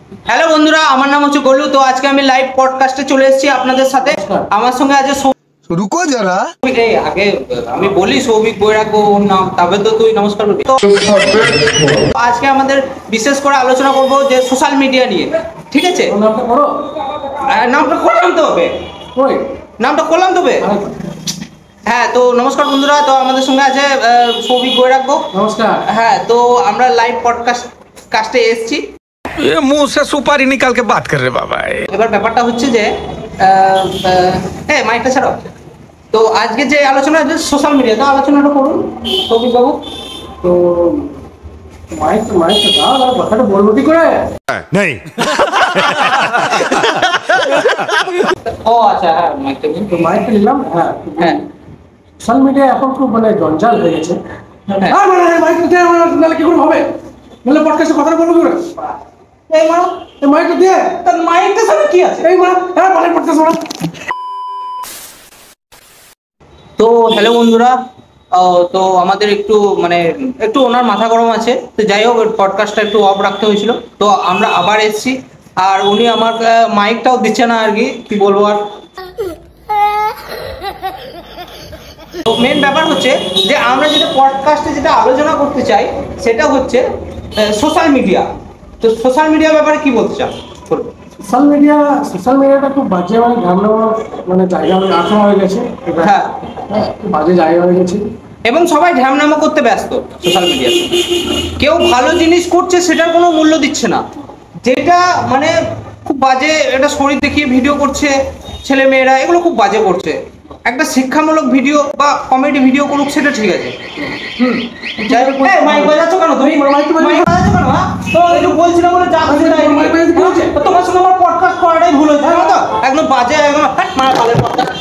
Hello বন্ধুরা, আমার নাম হচ্ছে গোলু। তো আজকে আমি লাইভ পডকাস্টে চলে এসেছি আপনাদের সাথে। আমার সঙ্গে আছে रुको जरा। আগে আমি বলি সৌভিক বৈরাগ্য ওর নাম, তবে তো তুই নমস্কার করবি। তো আজকে আমাদের বিশেষ করে আলোচনা করব যে সোশ্যাল মিডিয়া নিয়ে, ঠিক আছে? নামটা করলাম তো হবে, নামটা করলাম তবে। হ্যাঁ, তো নমস্কার বন্ধুরা। তো আমাদের সঙ্গে আছে সৌভিক বৈরাগ্য। নমস্কার। হ্যাঁ, তো আমরা লাইভ পডকাস্টে এসেছি। ये मुंह से सुपारी निकाल के बात कर रहे बाबा। এবার ব্যাপারটা হচ্ছে যে হ্যাঁ, মাইকটা ছাড়াও। তো আজকে যে আলোচনা হচ্ছে সোশ্যাল মিডিয়া, তো আলোচনাটা করুন সৌভিক বাবু। তো মাইক দাও, আর কথাটা বলবো কি করে? नहीं ও আচ্ছা, হ্যাঁ মাইকটা দিন। তো মাইকটা নিলাম। হ্যাঁ হ্যাঁ সোশ্যাল মিডিয়া এখন খুব মানে জঞ্জাল হয়ে গেছে। হ্যাঁ। আর মানে মাইকটা দিয়ে নাহলে কি করে হবে? নাহলে পডকাস্টে কথাটা বলবো কি করে? এই মা, এই মাইকটা দিয়ে তার মাইকটা ছাড়া কি আছে? এই মা, হ্যাঁ বলে পডকাস্ট বলো। তো হ্যালো বন্ধুরা, তো আমাদের একটু ওনার মাথা গরম আছে, তো যাই হোক পডকাস্টটা একটু অফ রাখতে হয়েছিল। তো আমরা আবার এসেছি, আর উনি আমার মাইকটাও দিচ্ছে না আর কি বলবো আর। তো মেন ব্যাপার হচ্ছে যে আমরা যেটা পডকাস্টে যেটা আলোচনা করতে চাই সেটা হচ্ছে সোশ্যাল মিডিয়া। তো সোশ্যাল মিডিয়া ব্যাপারে কি বলতে চান? সোশ্যাল মিডিয়াটা খুব বাজে মানে মানে জায়গা রাখা হয়ে গেছে। হ্যাঁ, খুব বাজে জায়গা হয়ে গেছে এবং সবাই ঢ্যামনামো করতে ব্যস্ত সোশ্যাল মিডিয়াতে। কেউ ভালো জিনিস করছে সেটার কোনো মূল্য দিচ্ছে না, যেটা মানে খুব বাজে, এটা শরীর দেখিয়ে ভিডিও করছে ছেলে মেয়েরা, এগুলো খুব বাজে করছে। একটা শিক্ষামূলক ভিডিও বা কমেডি ভিডিও করুক, সেটা ঠিক আছে। যাই হোক, মাইক বাজাচ্ছ কেন তুমি? মাইক বাজাচ্ছ কেন? হ্যাঁ, তো একটু বলছিলাম বলে যা খুশি তাই বলছে। তোমার সঙ্গে আমার পডকাস্ট করাটাই ভুল হয়েছে, জানো তো? একদম বাজে, একদম মারা পালের পডকাস্ট।